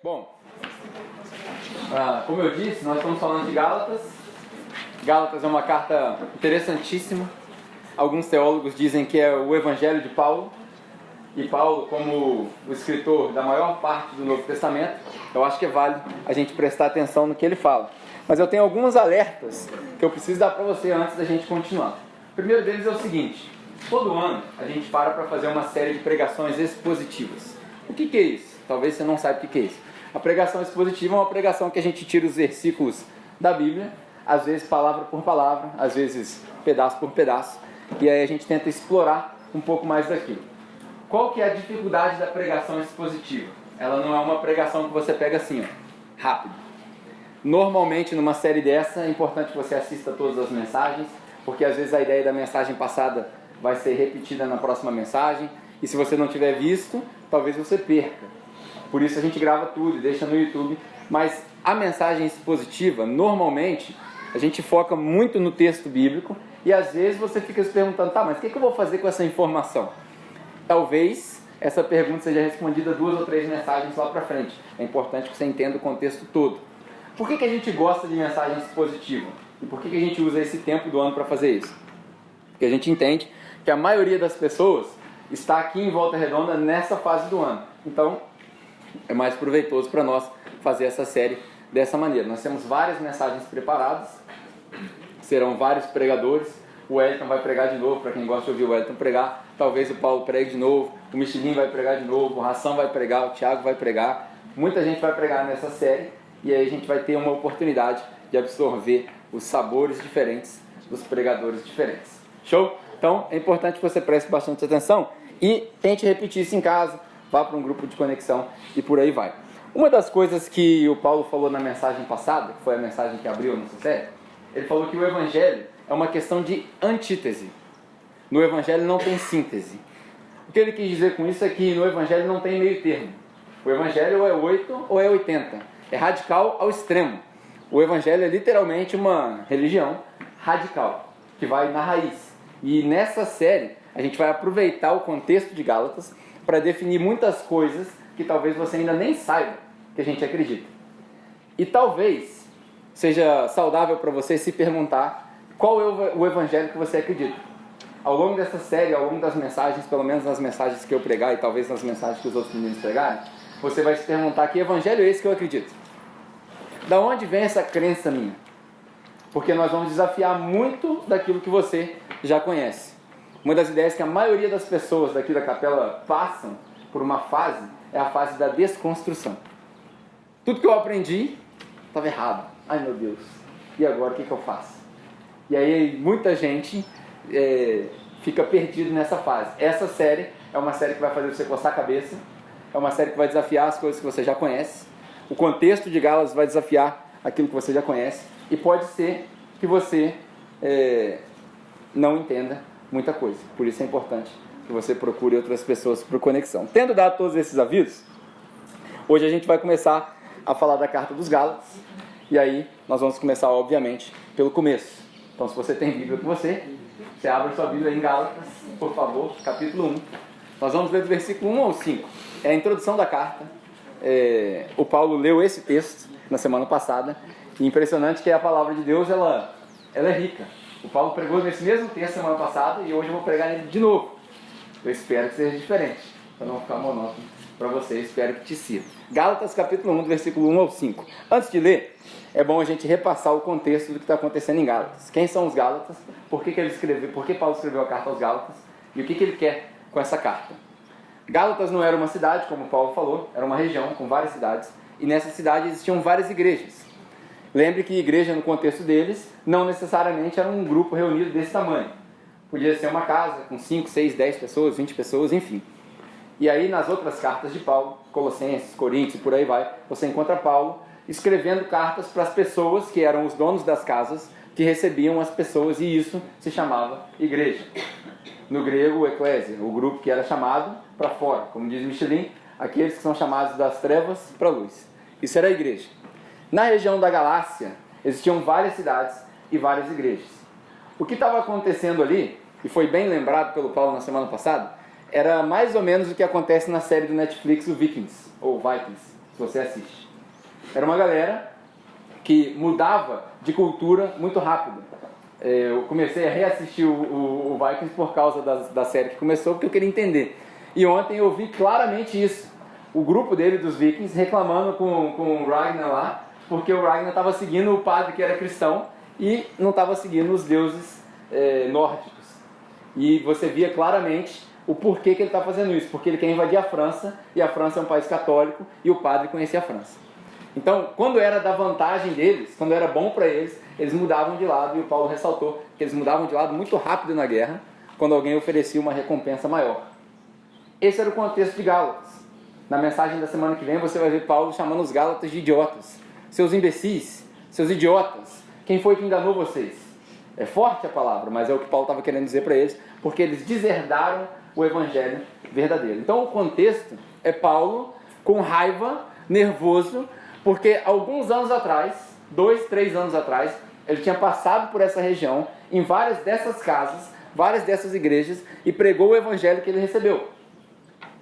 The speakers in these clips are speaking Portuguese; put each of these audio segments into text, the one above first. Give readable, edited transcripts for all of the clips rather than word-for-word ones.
Bom, como eu disse, nós estamos falando de Gálatas. Gálatas é uma carta interessantíssima. Alguns teólogos dizem que é o Evangelho de Paulo. E Paulo, como o escritor da maior parte do Novo Testamento, eu acho que é válido a gente prestar atenção no que ele fala. Mas eu tenho alguns alertas que eu preciso dar para você antes da gente continuar. O primeiro deles é o seguinte: todo ano a gente para fazer uma série de pregações expositivas. O que é isso? Talvez você não saiba o que é isso. A pregação expositiva é uma pregação que a gente tira os versículos da Bíblia, às vezes palavra por palavra, às vezes pedaço por pedaço, e aí a gente tenta explorar um pouco mais daquilo. Qual que é a dificuldade da pregação expositiva? Ela não é uma pregação que você pega assim, rápido. Normalmente, numa série dessa, é importante que você assista todas as mensagens, porque às vezes a ideia da mensagem passada vai ser repetida na próxima mensagem, e se você não tiver visto, talvez você perca. Por isso a gente grava tudo e deixa no YouTube. Mas a mensagem expositiva, normalmente, a gente foca muito no texto bíblico, e às vezes você fica se perguntando, tá, mas o que eu vou fazer com essa informação? Talvez essa pergunta seja respondida 2 ou 3 mensagens lá para frente. É importante que você entenda o contexto todo. Por que a gente gosta de mensagem expositiva? E por que a gente usa esse tempo do ano para fazer isso? Porque a gente entende que a maioria das pessoas está aqui em Volta Redonda nessa fase do ano. Então, é mais proveitoso para nós fazer essa série dessa maneira. Nós temos várias mensagens preparadas, serão vários pregadores. O Wellington vai pregar de novo, para quem gosta de ouvir o Wellington pregar. Talvez o Paulo pregue de novo, o Michelin vai pregar de novo, o Ração vai pregar, o Thiago vai pregar. Muita gente vai pregar nessa série, e aí a gente vai ter uma oportunidade de absorver os sabores diferentes dos pregadores diferentes. Show? Então é importante que você preste bastante atenção e tente repetir isso em casa, vá para um grupo de conexão e por aí vai. Uma das coisas que o Paulo falou na mensagem passada, que foi a mensagem que abriu a nossa série, ele falou que o Evangelho é uma questão de antítese. No Evangelho não tem síntese. O que ele quis dizer com isso é que no Evangelho não tem meio termo. O Evangelho ou é 8 ou é 80. É radical ao extremo. O Evangelho é literalmente uma religião radical, que vai na raiz. E nessa série, a gente vai aproveitar o contexto de Gálatas para definir muitas coisas que talvez você ainda nem saiba que a gente acredita. E talvez seja saudável para você se perguntar qual é o Evangelho que você acredita. Ao longo dessa série, ao longo das mensagens, pelo menos nas mensagens que eu pregar e talvez nas mensagens que os outros meninos pregarem, você vai se perguntar que evangelho é esse que eu acredito? Da onde vem essa crença minha? Porque nós vamos desafiar muito daquilo que você já conhece. Uma das ideias que a maioria das pessoas daqui da capela passam por uma fase é a fase da desconstrução. Tudo que eu aprendi estava errado. Ai meu Deus, e agora o que eu faço? E aí muita gente fica perdido nessa fase. Essa série é uma série que vai fazer você coçar a cabeça, é uma série que vai desafiar as coisas que você já conhece. O contexto de Gálatas vai desafiar aquilo que você já conhece, e pode ser que você não entenda muita coisa. Por isso é importante que você procure outras pessoas por conexão. Tendo dado todos esses avisos, hoje a gente vai começar a falar da carta dos Gálatas, e aí nós vamos começar, obviamente, pelo começo. Então, se você tem Bíblia com você abre sua Bíblia em Gálatas, por favor, capítulo 1. Nós vamos ler do versículo 1 ao 5. É a introdução da carta. O Paulo leu esse texto na semana passada. E impressionante que a palavra de Deus ela é rica. O Paulo pregou nesse mesmo texto semana passada e hoje eu vou pregar ele de novo. Eu espero que seja diferente, para não ficar monótono para você. Espero que te sirva. Gálatas capítulo 1, do versículo 1 ao 5. Antes de ler, é bom a gente repassar o contexto do que está acontecendo em Gálatas. Quem são os Gálatas? Por que Paulo escreveu a carta aos Gálatas? E o que ele quer com essa carta? Gálatas não era uma cidade, como Paulo falou, era uma região com várias cidades. E nessa cidade existiam várias igrejas. Lembre que igreja, no contexto deles, não necessariamente era um grupo reunido desse tamanho. Podia ser uma casa com 5, 6, 10 pessoas, 20 pessoas, enfim. E aí nas outras cartas de Paulo, Colossenses, Coríntios e por aí vai, você encontra Paulo escrevendo cartas para as pessoas que eram os donos das casas, que recebiam as pessoas, e isso se chamava igreja. No grego, eclésia, o grupo que era chamado para fora, como diz Michelin, aqueles que são chamados das trevas para a luz. Isso era a igreja. Na região da Galácia, existiam várias cidades e várias igrejas. O que estava acontecendo ali, e foi bem lembrado pelo Paulo na semana passada, era mais ou menos o que acontece na série do Netflix, o Vikings, ou Vikings, se você assiste. Era uma galera que mudava de cultura muito rápido. Eu comecei a reassistir o Vikings por causa da série que começou, porque eu queria entender. E ontem eu vi claramente isso. O grupo dele, dos Vikings, reclamando com o Ragnar lá, porque o Ragnar estava seguindo o padre que era cristão e não estava seguindo os deuses nórdicos. E você via claramente o porquê que ele está fazendo isso. Porque ele quer invadir a França, e a França é um país católico, e o padre conhecia a França. Então, quando era da vantagem deles, quando era bom para eles, eles mudavam de lado, e o Paulo ressaltou que eles mudavam de lado muito rápido na guerra, quando alguém oferecia uma recompensa maior. Esse era o contexto de Gálatas. Na mensagem da semana que vem você vai ver Paulo chamando os Gálatas de idiotas. Seus imbecis, seus idiotas, quem foi que enganou vocês? É forte a palavra, mas é o que Paulo estava querendo dizer para eles, porque eles deserdaram o evangelho verdadeiro. Então o contexto é Paulo com raiva, nervoso, porque alguns anos atrás, 2, 3 anos atrás, ele tinha passado por essa região, em várias dessas casas, várias dessas igrejas, e pregou o evangelho que ele recebeu.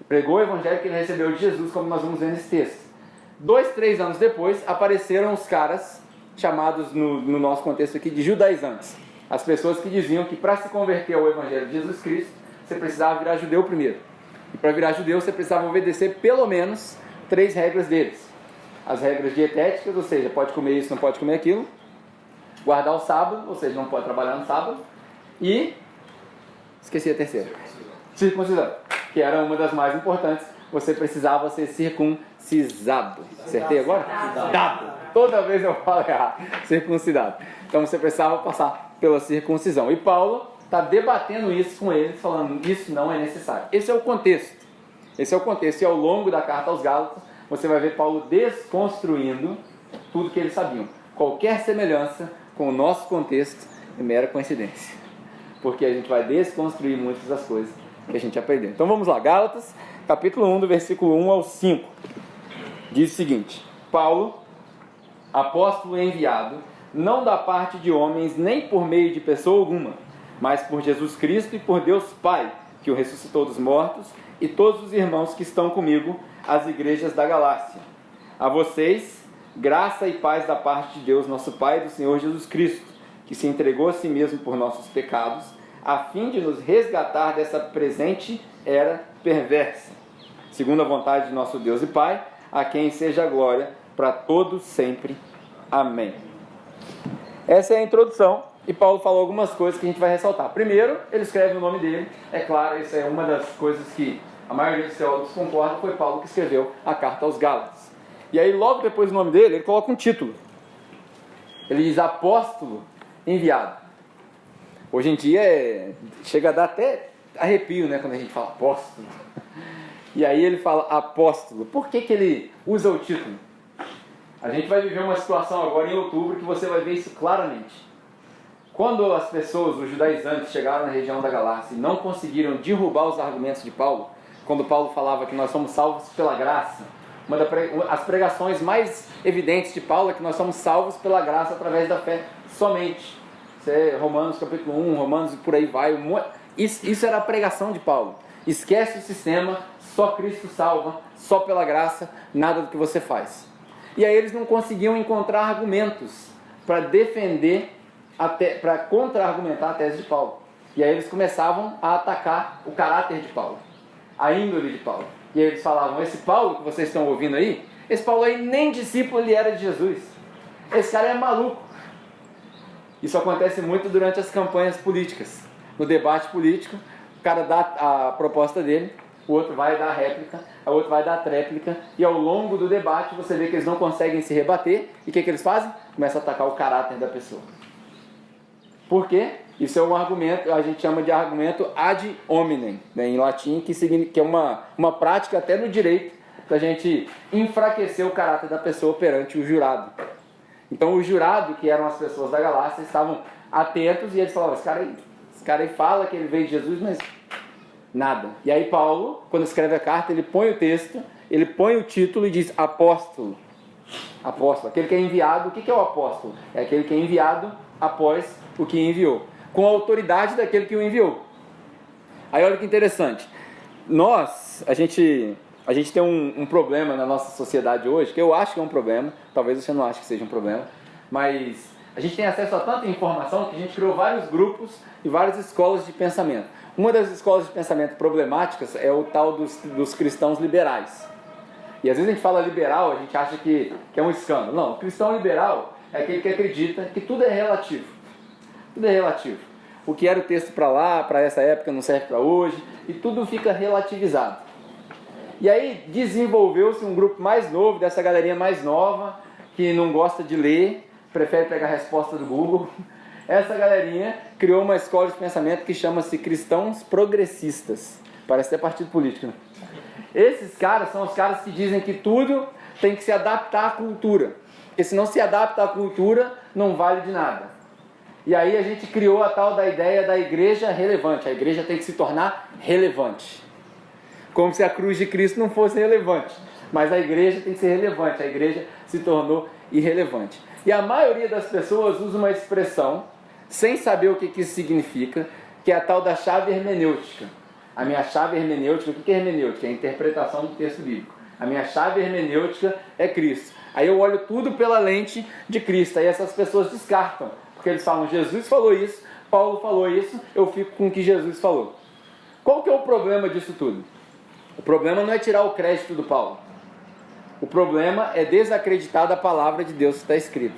Pregou o evangelho que ele recebeu de Jesus, como nós vamos ver nesse texto. 2, 3 anos depois, apareceram os caras, chamados no nosso contexto aqui de judaizantes. As pessoas que diziam que para se converter ao evangelho de Jesus Cristo, você precisava virar judeu primeiro. E para virar judeu, você precisava obedecer pelo menos 3 regras deles. As regras dietéticas, ou seja, pode comer isso, não pode comer aquilo. Guardar o sábado, ou seja, não pode trabalhar no sábado. E, esqueci a terceira. Circuncisão, que era uma das mais importantes. Você precisava ser circuncisado. Acertei agora? Dado. Toda vez eu falo errado. Circuncidado. Então você precisava passar pela circuncisão. E Paulo está debatendo isso com eles, falando isso não é necessário. Esse é o contexto. Esse é o contexto. E ao longo da carta aos Gálatas, você vai ver Paulo desconstruindo tudo que eles sabiam. Qualquer semelhança com o nosso contexto é mera coincidência. Porque a gente vai desconstruir muitas das coisas que a gente aprendeu. Então vamos lá, Gálatas, capítulo 1, do versículo 1 ao 5. Diz o seguinte: Paulo, apóstolo enviado, não da parte de homens, nem por meio de pessoa alguma, mas por Jesus Cristo e por Deus Pai, que o ressuscitou dos mortos, e todos os irmãos que estão comigo, as igrejas da Galácia. A vocês, graça e paz da parte de Deus, nosso Pai, e do Senhor Jesus Cristo, que se entregou a si mesmo por nossos pecados, a fim de nos resgatar dessa presente era perversa, segundo a vontade de nosso Deus e Pai, a quem seja a glória para todos sempre. Amém. Essa é a introdução, e Paulo falou algumas coisas que a gente vai ressaltar. Primeiro, ele escreve o nome dele. É claro, isso é uma das coisas que a maioria dos teólogos concorda, foi Paulo que escreveu a carta aos Gálatas. E aí, logo depois do nome dele, ele coloca um título. Ele diz apóstolo enviado. Hoje em dia chega a dar até arrepio, né, quando a gente fala apóstolo. E aí ele fala apóstolo. Por que ele usa o título? A gente vai viver uma situação agora em outubro que você vai ver isso claramente. Quando as pessoas, os judaizantes, chegaram na região da Galácia e não conseguiram derrubar os argumentos de Paulo, quando Paulo falava que nós somos salvos pela graça, as pregações mais evidentes de Paulo é que nós somos salvos pela graça através da fé somente. Isso é Romanos capítulo 1, Romanos e por aí vai. Isso era a pregação de Paulo. Esquece o sistema, só Cristo salva, só pela graça, nada do que você faz. E aí eles não conseguiam encontrar argumentos para defender, para contra-argumentar a tese de Paulo. E aí eles começavam a atacar o caráter de Paulo, a índole de Paulo. E aí eles falavam, esse Paulo que vocês estão ouvindo aí, esse Paulo aí nem discípulo ele era de Jesus. Esse cara é maluco. Isso acontece muito durante as campanhas políticas. No debate político, o cara dá a proposta dele, o outro vai dar a réplica, o outro vai dar a tréplica, e ao longo do debate você vê que eles não conseguem se rebater, e o que eles fazem? Começam a atacar o caráter da pessoa. Por quê? Isso é um argumento, a gente chama de argumento ad hominem, né, em latim, que é uma prática até no direito, da gente enfraquecer o caráter da pessoa perante o jurado. Então o jurado, que eram as pessoas da Galácia, estavam atentos e eles falavam, esse cara aí fala que ele veio de Jesus, mas nada. E aí Paulo, quando escreve a carta, ele põe o texto, ele põe o título e diz apóstolo. Apóstolo, aquele que é enviado. O que é o apóstolo? É aquele que é enviado após o que enviou, com a autoridade daquele que o enviou. Aí olha que interessante, a a gente tem um problema na nossa sociedade hoje, que eu acho que é um problema, talvez você não ache que seja um problema, mas a gente tem acesso a tanta informação que a gente criou vários grupos e várias escolas de pensamento. Uma das escolas de pensamento problemáticas é o tal dos cristãos liberais. E às vezes a gente fala liberal, a gente acha que é um escândalo. Não, o cristão liberal é aquele que acredita que tudo é relativo. Tudo é relativo. O que era o texto para lá, para essa época, não serve para hoje, e tudo fica relativizado. E aí desenvolveu-se um grupo mais novo, dessa galerinha mais nova, que não gosta de ler, prefere pegar a resposta do Google. Essa galerinha criou uma escola de pensamento que chama-se cristãos progressistas. Parece até partido político, né? Esses caras são os caras que dizem que tudo tem que se adaptar à cultura. Porque se não se adapta à cultura, não vale de nada. E aí a gente criou a tal da ideia da igreja relevante. A igreja tem que se tornar relevante. Como se a cruz de Cristo não fosse relevante. Mas a igreja tem que ser relevante. A igreja se tornou irrelevante. E a maioria das pessoas usa uma expressão, sem saber o que isso significa, que é a tal da chave hermenêutica. A minha chave hermenêutica, o que é hermenêutica? É a interpretação do texto bíblico. A minha chave hermenêutica é Cristo. Aí eu olho tudo pela lente de Cristo. Aí essas pessoas descartam. Porque eles falam, Jesus falou isso, Paulo falou isso, eu fico com o que Jesus falou. Qual que é o problema disso tudo? O problema não é tirar o crédito do Paulo. O problema é desacreditar da palavra de Deus que está escrita.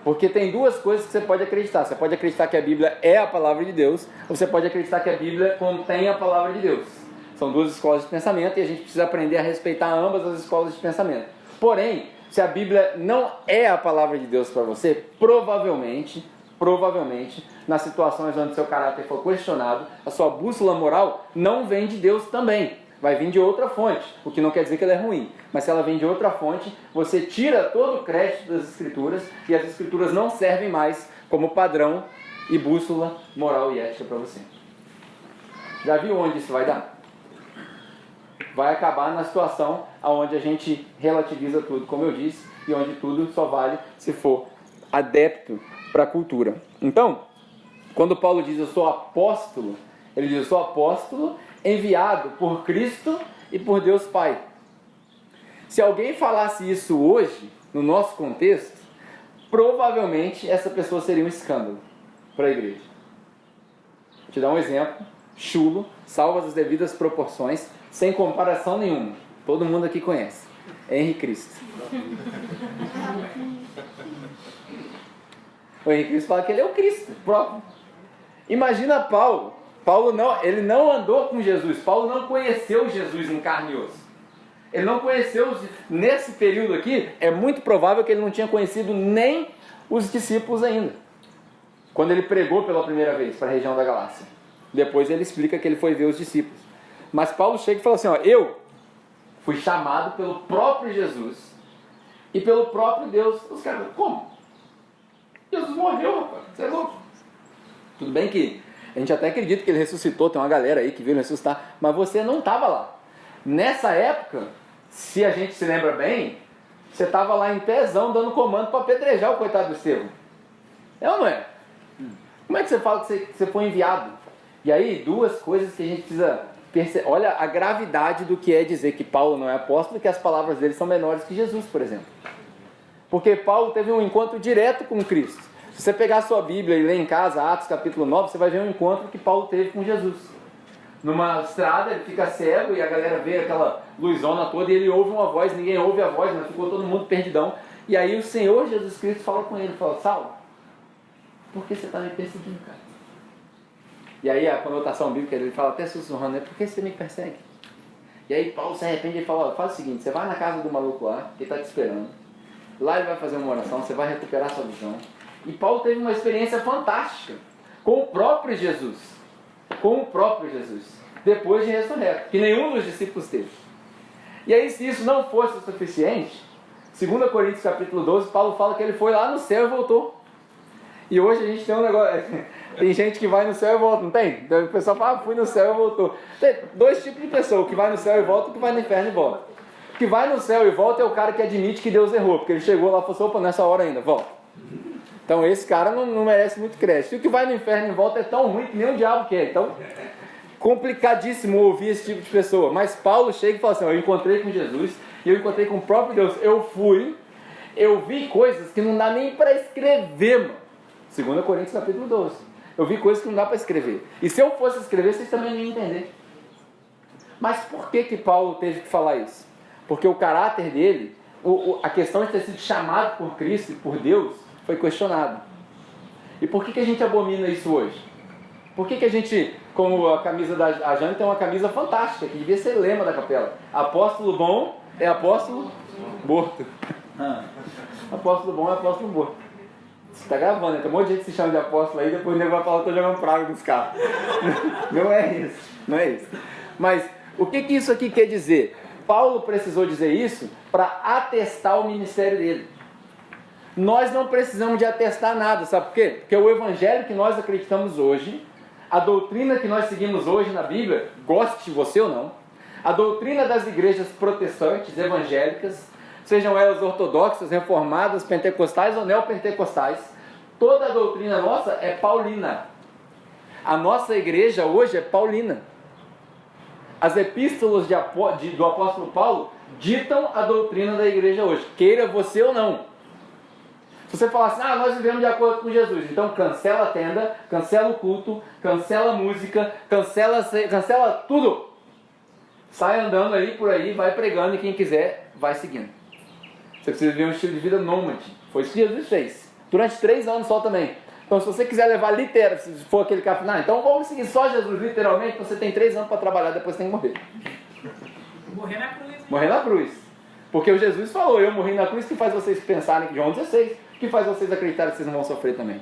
Porque tem duas coisas que você pode acreditar. Você pode acreditar que a Bíblia é a palavra de Deus, ou você pode acreditar que a Bíblia contém a palavra de Deus. São duas escolas de pensamento e a gente precisa aprender a respeitar ambas as escolas de pensamento. Porém, se a Bíblia não é a palavra de Deus para você, provavelmente, nas situações onde seu caráter for questionado, a sua bússola moral não vem de Deus também. Vai vir de outra fonte, o que não quer dizer que ela é ruim. Mas se ela vem de outra fonte, você tira todo o crédito das Escrituras e as Escrituras não servem mais como padrão e bússola moral e ética para você. Já viu onde isso vai dar? Vai acabar na situação onde a gente relativiza tudo, como eu disse, e onde tudo só vale se for adepto para a cultura. Então, quando Paulo diz eu sou apóstolo, ele diz eu sou apóstolo enviado por Cristo e por Deus Pai. Se alguém falasse isso hoje, no nosso contexto, provavelmente essa pessoa seria um escândalo para a igreja. Vou te dar um exemplo, chulo, salvo as devidas proporções, sem comparação nenhuma. Todo mundo aqui conhece. Henri Cristo. O Henri Cristo fala que ele é o Cristo próprio. Imagina Paulo. Paulo ele não andou com Jesus. Paulo não conheceu Jesus em carne e osso. Ele não conheceu, nesse período aqui, é muito provável que ele não tinha conhecido nem os discípulos ainda. Quando ele pregou pela primeira vez para a região da Galácia. Depois ele explica que ele foi ver os discípulos. Mas Paulo chega e fala assim, eu fui chamado pelo próprio Jesus e pelo próprio Deus. Os caras, como? Jesus morreu, rapaz, você é louco. Tudo bem que a gente até acredita que ele ressuscitou, tem uma galera aí que viu ele ressuscitar, mas você não estava lá. Nessa época, se a gente se lembra bem, você estava lá em pezão dando comando para apedrejar o coitado do Estevão. É ou não é? Como é que você fala que você foi enviado? E aí, duas coisas que a gente precisa perceber. Olha a gravidade do que é dizer que Paulo não é apóstolo e que as palavras dele são menores que Jesus, por exemplo. Porque Paulo teve um encontro direto com Cristo. Se você pegar a sua Bíblia e ler em casa, Atos capítulo 9, você vai ver um encontro que Paulo teve com Jesus. Numa estrada, ele fica cego e a galera vê aquela luzona toda e ele ouve uma voz, ninguém ouve a voz, mas ficou todo mundo perdidão. E aí o Senhor Jesus Cristo fala com ele, fala, Saulo, por que você está me perseguindo, cara? E aí a conotação bíblica, ele fala até sussurrando, por que você me persegue? E aí Paulo se arrepende e fala, faz o seguinte, você vai na casa do maluco lá, que está te esperando. Lá ele vai fazer uma oração, você vai recuperar sua visão. E Paulo teve uma experiência fantástica com o próprio Jesus. Com o próprio Jesus. Depois de ressurreto. Que nenhum dos discípulos teve. E aí, se isso não fosse o suficiente, 2 Coríntios capítulo 12, Paulo fala que ele foi lá no céu e voltou. E hoje a gente tem um negócio... Tem gente que vai no céu e volta, não tem? Então o pessoal fala, fui no céu e voltou. Tem dois tipos de pessoa, o que vai no céu e volta e o que vai no inferno e volta. O que vai no céu e volta é o cara que admite que Deus errou, porque ele chegou lá e falou assim, opa, nessa hora ainda, volta. Então esse cara não merece muito crédito. E o que vai no inferno e volta é tão ruim que nem o diabo quer. Então complicadíssimo ouvir esse tipo de pessoa. Mas Paulo chega e fala assim, eu encontrei com Jesus, e eu encontrei com o próprio Deus. Eu vi coisas que não dá nem para escrever, mano. 2 Coríntios capítulo 12. Eu vi coisas que não dá para escrever. E se eu fosse escrever, vocês também não iam entender. Mas por que Paulo teve que falar isso? Porque o caráter dele, a questão de ter sido chamado por Cristo e por Deus, foi questionado. E por que a gente abomina isso hoje? Por que a gente, como a camisa da Jane tem uma camisa fantástica, que devia ser lema da capela. Apóstolo bom é apóstolo morto. Apóstolo bom é apóstolo morto. Você está gravando, né? Tem um monte de gente que se chama de apóstolo aí, depois o nego vai falar que eu estou jogando praga nos carros. Não é isso, não é isso. Mas o que isso aqui quer dizer? Paulo precisou dizer isso para atestar o ministério dele. Nós não precisamos de atestar nada, sabe por quê? Porque o evangelho que nós acreditamos hoje, a doutrina que nós seguimos hoje na Bíblia, goste você ou não, a doutrina das igrejas protestantes, evangélicas, sejam elas ortodoxas, reformadas, pentecostais ou neopentecostais, toda a doutrina nossa é paulina. A nossa igreja hoje é paulina. As epístolas do apóstolo Paulo ditam a doutrina da igreja hoje, queira você ou não. Se você falar assim, nós vivemos de acordo com Jesus, então cancela a tenda, cancela o culto, cancela a música, cancela tudo. Sai andando aí por aí, vai pregando e quem quiser vai seguindo. Você precisa viver um estilo de vida nômade. Foi isso que Jesus fez. Durante 3 anos só também. Então se você quiser levar literal, se for aquele cara, então vamos seguir só Jesus literalmente, você tem 3 anos para trabalhar, depois tem que morrer. Morrer na cruz. Morrer na cruz. Porque o Jesus falou, eu morri na cruz, que faz vocês pensarem, João 16, que faz vocês acreditarem que vocês não vão sofrer também.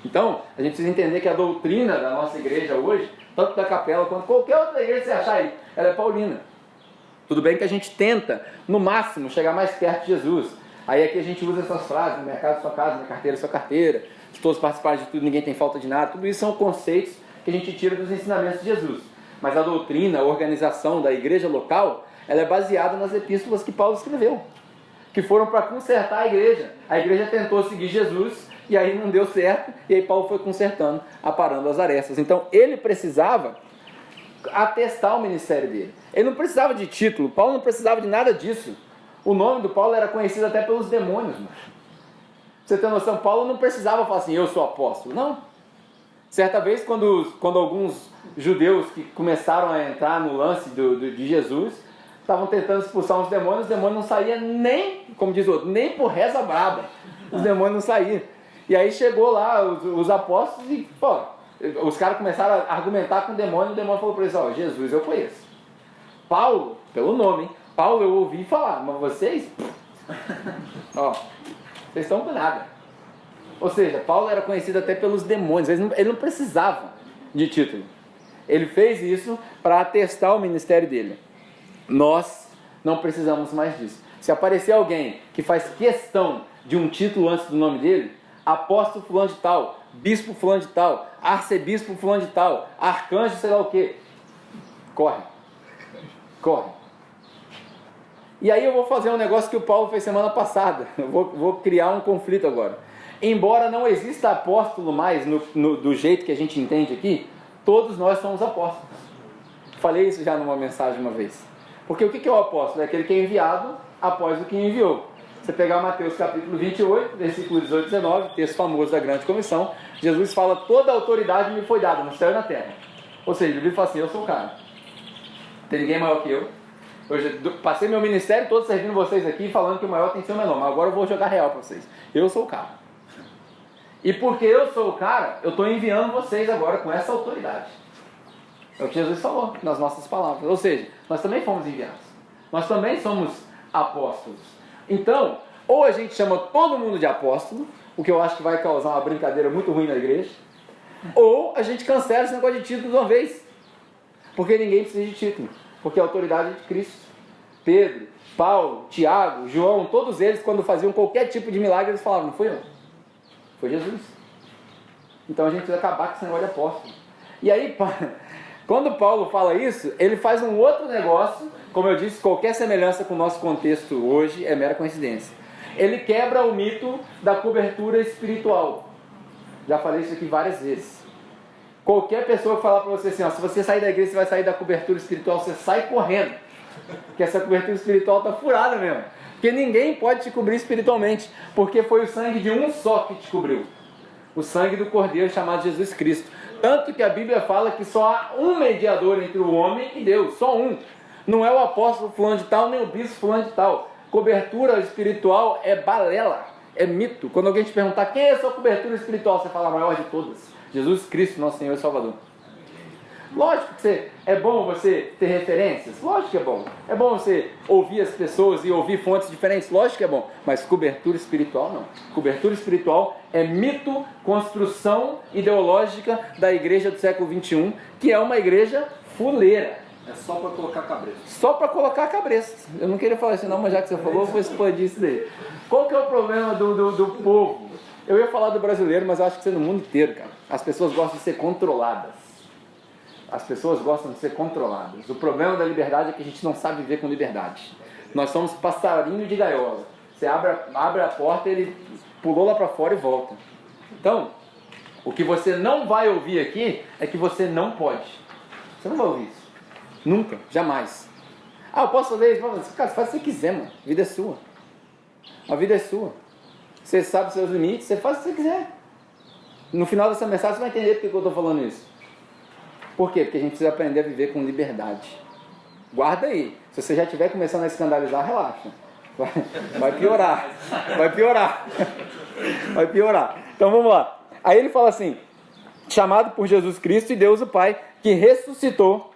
Então, a gente precisa entender que a doutrina da nossa igreja hoje, tanto da capela quanto qualquer outra igreja que você achar aí, ela é paulina. Tudo bem que a gente tenta, no máximo, chegar mais perto de Jesus. Aí aqui a gente usa essas frases, no mercado sua casa, na carteira sua carteira, se todos participarem de tudo, ninguém tem falta de nada. Tudo isso são conceitos que a gente tira dos ensinamentos de Jesus. Mas a doutrina, a organização da igreja local, ela é baseada nas epístolas que Paulo escreveu, que foram para consertar a igreja. A igreja tentou seguir Jesus, e aí não deu certo, e aí Paulo foi consertando, aparando as arestas. Então ele precisava atestar o ministério dele. Ele não precisava de título, Paulo não precisava de nada disso. O nome do Paulo era conhecido até pelos demônios. Mano. Você tem noção, Paulo não precisava falar assim, eu sou apóstolo. Não. Certa vez, quando alguns judeus que começaram a entrar no lance de Jesus, estavam tentando expulsar os demônios não saíam nem, como diz o outro, nem por reza braba. Os demônios não saíam. E aí chegou lá os apóstolos e, os caras começaram a argumentar com o demônio falou para eles, Jesus eu conheço. Paulo, pelo nome, Paulo eu ouvi falar, mas vocês, vocês estão com nada. Ou seja, Paulo era conhecido até pelos demônios, ele não precisava de título. Ele fez isso para atestar o ministério dele. Nós não precisamos mais disso. Se aparecer alguém que faz questão de um título antes do nome dele, apóstolo fulano de tal, bispo fulano de tal, arcebispo fulano de tal, arcanjo sei lá o que, corre. E aí eu vou fazer um negócio que o Paulo fez semana passada. Eu vou criar um conflito agora. Embora não exista apóstolo mais do jeito que a gente entende aqui, todos nós somos apóstolos. Falei isso já numa mensagem uma vez. Porque o que é o apóstolo? É aquele que é enviado após o que enviou. Você pegar Mateus capítulo 28, versículo 18 e 19, texto famoso da grande comissão, Jesus fala, toda a autoridade me foi dada no céu e na terra. Ou seja, ele fala assim, eu sou o cara. Não tem ninguém maior que eu. Eu passei meu ministério todo servindo vocês aqui, falando que o maior tem que ser o menor, mas agora eu vou jogar real para vocês. Eu sou o cara. E porque eu sou o cara, eu estou enviando vocês agora com essa autoridade. É o que Jesus falou nas nossas palavras. Ou seja, nós também fomos enviados. Nós também somos apóstolos. Então, ou a gente chama todo mundo de apóstolo, o que eu acho que vai causar uma brincadeira muito ruim na igreja, ou a gente cancela esse negócio de título de uma vez. Porque ninguém precisa de título. Porque a autoridade é de Cristo. Pedro, Paulo, Tiago, João, todos eles, quando faziam qualquer tipo de milagre, eles falavam, não foi eu. Foi Jesus. Então a gente precisa acabar com esse negócio de apóstolo. E aí, quando Paulo fala isso, ele faz um outro negócio. Como eu disse, qualquer semelhança com o nosso contexto hoje é mera coincidência. Ele quebra o mito da cobertura espiritual. Já falei isso aqui várias vezes. Qualquer pessoa que falar para você assim, ó, se você sair da igreja, você vai sair da cobertura espiritual, você sai correndo. Porque essa cobertura espiritual está furada mesmo. Porque ninguém pode te cobrir espiritualmente, porque foi o sangue de um só que te cobriu. O sangue do Cordeiro chamado Jesus Cristo. Tanto que a Bíblia fala que só há um mediador entre o homem e Deus, só um. Não é o apóstolo fulano de tal, nem o bispo fulano de tal. Cobertura espiritual é balela, é mito. Quando alguém te perguntar quem é a sua cobertura espiritual, você fala a maior de todas. Jesus Cristo, nosso Senhor e Salvador. Lógico que é bom você ter referências, lógico que é bom. É bom você ouvir as pessoas e ouvir fontes diferentes, lógico que é bom. Mas cobertura espiritual não. Cobertura espiritual é mito, construção ideológica da igreja do século XXI, que é uma igreja fuleira. É só para colocar cabresto. Só para colocar cabresto. Eu não queria falar isso não, mas já que você falou, eu vou expandir isso daí. Qual que é o problema do povo? Eu ia falar do brasileiro, mas eu acho que isso é no mundo inteiro, cara. As pessoas gostam de ser controladas. As pessoas gostam de ser controladas. O problema da liberdade é que a gente não sabe viver com liberdade. Nós somos passarinho de gaiola. Você abre a porta, ele pulou lá para fora e volta. Então, o que você não vai ouvir aqui é que você não pode. Você não vai ouvir isso. Nunca, jamais. Ah, eu posso fazer isso? Cara, faz o que você quiser, mano. A vida é sua. A vida é sua. Você sabe os seus limites, você faz o que você quiser. No final dessa mensagem você vai entender por que eu estou falando isso. Por quê? Porque a gente precisa aprender a viver com liberdade. Guarda aí. Se você já estiver começando a escandalizar, relaxa. Vai piorar. Vai piorar. Vai piorar. Então vamos lá. Aí ele fala assim, chamado por Jesus Cristo e Deus o Pai, que ressuscitou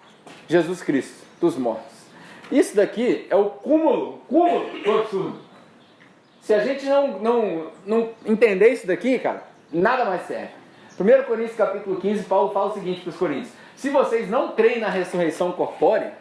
Jesus Cristo dos mortos. Isso daqui é o cúmulo do absurdo. Se a gente não entender isso daqui, cara, nada mais serve. 1 Coríntios capítulo 15, Paulo fala o seguinte para os coríntios: se vocês não creem na ressurreição corpórea,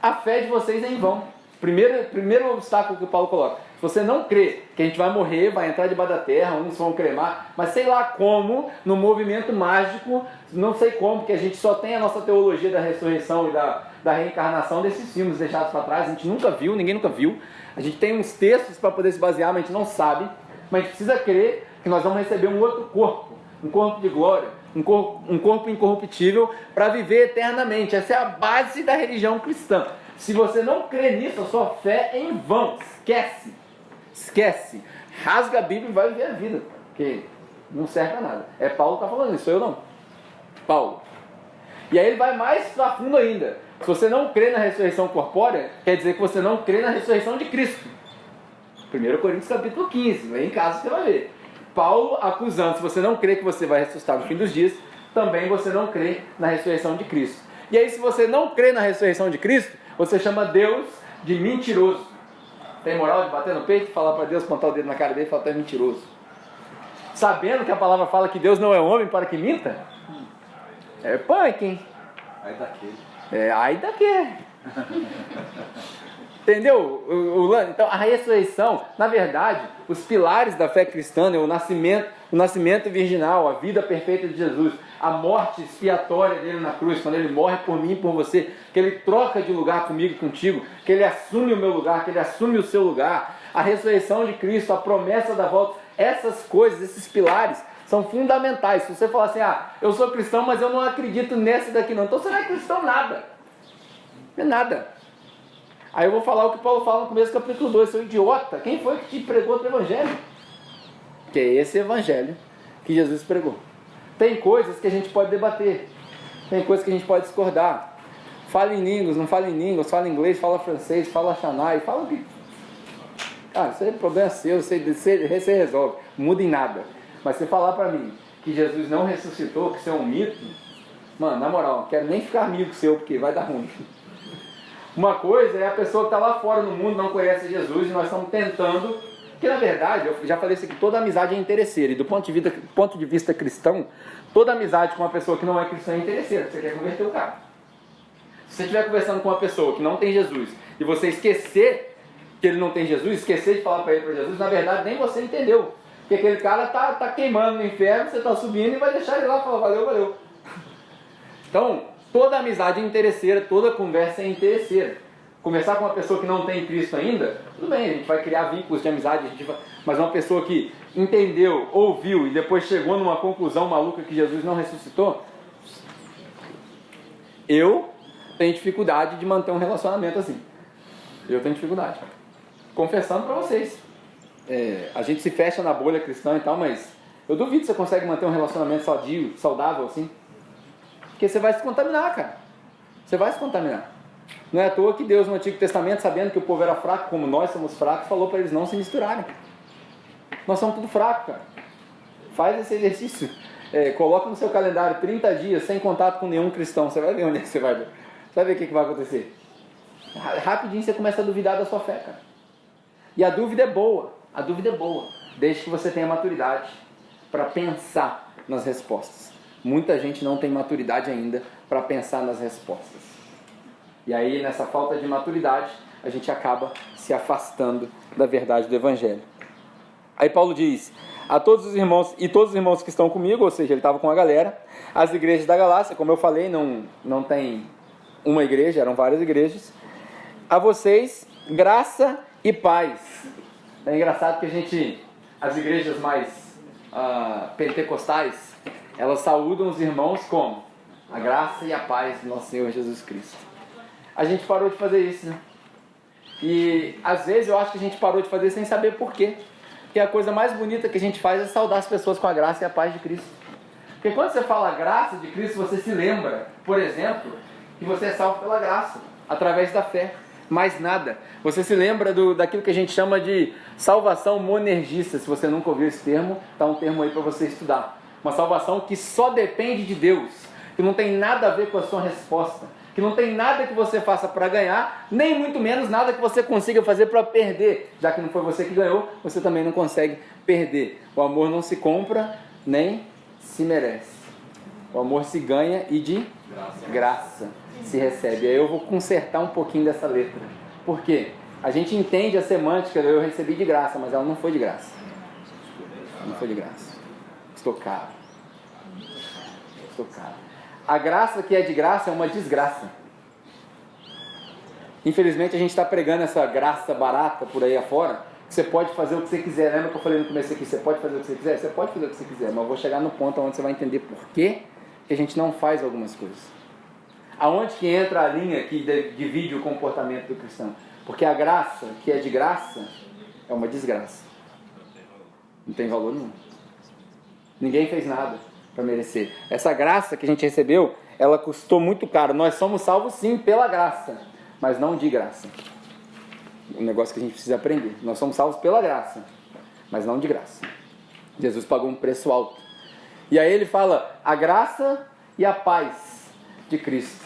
a fé de vocês é em vão. Primeiro obstáculo que o Paulo coloca: se você não crê que a gente vai morrer, vai entrar debaixo da terra, uns vão cremar, mas sei lá como, no movimento mágico, não sei como, porque a gente só tem a nossa teologia da ressurreição e da reencarnação desses filmes deixados para trás, a gente nunca viu, ninguém nunca viu. A gente tem uns textos para poder se basear, mas a gente não sabe. Mas a gente precisa crer que nós vamos receber um outro corpo, um corpo de glória, um corpo incorruptível para viver eternamente. Essa é a base da religião cristã. Se você não crê nisso, a sua fé é em vão. Esquece. Rasga a Bíblia e vai viver a vida, porque não serve para nada. É Paulo que está falando isso, sou eu não. Paulo. E aí ele vai mais a fundo ainda. Se você não crê na ressurreição corpórea, quer dizer que você não crê na ressurreição de Cristo. 1 Coríntios capítulo 15, vem em casa você vai ver. Paulo acusando, se você não crê que você vai ressuscitar no fim dos dias, também você não crê na ressurreição de Cristo. E aí, se você não crê na ressurreição de Cristo, você chama Deus de mentiroso. Tem moral de bater no peito, falar para Deus, apontar o dedo na cara dele e falar que é mentiroso? Sabendo que a palavra fala que Deus não é homem para que minta? É punk, hein? Aí daquele. Ai daquele. Entendeu? Então a ressurreição, na verdade, os pilares da fé cristã, né? o nascimento virginal, a vida perfeita de Jesus, a morte expiatória dele na cruz, quando ele morre por mim e por você, que ele troca de lugar comigo e contigo, que ele assume o meu lugar, que ele assume o seu lugar, a ressurreição de Cristo, a promessa da volta, essas coisas, esses pilares são fundamentais. Se você falar assim, eu sou cristão, mas eu não acredito nessa daqui não, então você não é cristão nada. Não é nada. Aí eu vou falar o que Paulo fala no começo do capítulo 2, seu idiota, quem foi que te pregou outro evangelho? Que é esse evangelho que Jesus pregou. Tem coisas que a gente pode debater, tem coisas que a gente pode discordar. Fala em línguas, não fala em línguas, fala inglês, fala francês, fala xanai, fala o que... Cara, isso é problema seu, você resolve, muda em nada. Mas você falar pra mim que Jesus não ressuscitou, que isso é um mito, mano, na moral, não quero nem ficar amigo seu, porque vai dar ruim. Uma coisa é a pessoa que está lá fora no mundo, não conhece Jesus, e nós estamos tentando, que na verdade, eu já falei isso aqui, toda amizade é interesseira, e do ponto de vista cristão, toda amizade com uma pessoa que não é cristã é interesseira, você quer converter o cara. Se você estiver conversando com uma pessoa que não tem Jesus, e você esquecer que ele não tem Jesus, esquecer de falar para ele para Jesus, na verdade nem você entendeu, porque aquele cara está queimando no inferno, você está subindo e vai deixar ele lá e falar, valeu. Então, toda amizade é interesseira, toda conversa é interesseira. Conversar com uma pessoa que não tem Cristo ainda, tudo bem, a gente vai criar vínculos de amizade, mas uma pessoa que entendeu, ouviu e depois chegou numa conclusão maluca que Jesus não ressuscitou, Eu tenho dificuldade de manter um relacionamento assim. Eu tenho dificuldade. Confessando para vocês. A gente se fecha na bolha cristã e tal, mas eu duvido que você consegue manter um relacionamento sadio, saudável assim. Porque você vai se contaminar, cara. Você vai se contaminar. Não é à toa que Deus no Antigo Testamento, sabendo que o povo era fraco, como nós somos fracos, falou para eles não se misturarem. Nós somos tudo fraco, cara. Faz esse exercício. Coloca no seu calendário 30 dias sem contato com nenhum cristão. Você vai ver onde é que você vai ver. Você vai ver o que vai acontecer. Rapidinho você começa a duvidar da sua fé, cara. E a dúvida é boa. A dúvida é boa. Desde que você tenha maturidade para pensar nas respostas. Muita gente não tem maturidade ainda para pensar nas respostas. E aí, nessa falta de maturidade, a gente acaba se afastando da verdade do Evangelho. Aí Paulo diz: a todos os irmãos, e todos os irmãos que estão comigo, ou seja, ele estava com a galera, as igrejas da Galácia, como eu falei, não tem uma igreja, eram várias igrejas. A vocês, graça e paz. É engraçado que as igrejas mais pentecostais, elas saúdam os irmãos como? A graça e a paz do nosso Senhor Jesus Cristo. A gente parou de fazer isso, né? E às vezes eu acho que a gente parou de fazer sem saber por quê. Porque a coisa mais bonita que a gente faz é saudar as pessoas com a graça e a paz de Cristo. Porque quando você fala a graça de Cristo, você se lembra, por exemplo, que você é salvo pela graça, através da fé. Mais nada. Você se lembra daquilo que a gente chama de salvação monergista. Se você nunca ouviu esse termo, está um termo aí para você estudar. Uma salvação que só depende de Deus, que não tem nada a ver com a sua resposta, que não tem nada que você faça para ganhar, nem muito menos nada que você consiga fazer para perder. Já que não foi você que ganhou, você também não consegue perder. O amor não se compra, nem se merece. O amor se ganha e de graça se recebe. Aí eu vou consertar um pouquinho dessa letra. Por quê? A gente entende a semântica, eu recebi de graça, mas ela não foi de graça. Não foi de graça. Estou caro. A graça que é de graça é uma desgraça. Infelizmente a gente está pregando essa graça barata por aí afora, que você pode fazer o que você quiser. Lembra que eu falei no começo aqui, você pode fazer o que você quiser? Você pode fazer o que você quiser, mas eu vou chegar no ponto onde você vai entender por que a gente não faz algumas coisas. Aonde que entra a linha que divide o comportamento do cristão? Porque a graça que é de graça é uma desgraça. Não tem valor nenhum. Ninguém fez nada para merecer. Essa graça que a gente recebeu, ela custou muito caro. Nós somos salvos sim pela graça, mas não de graça. Um negócio que a gente precisa aprender. Nós somos salvos pela graça, mas não de graça. Jesus pagou um preço alto. E aí ele fala a graça e a paz de Cristo.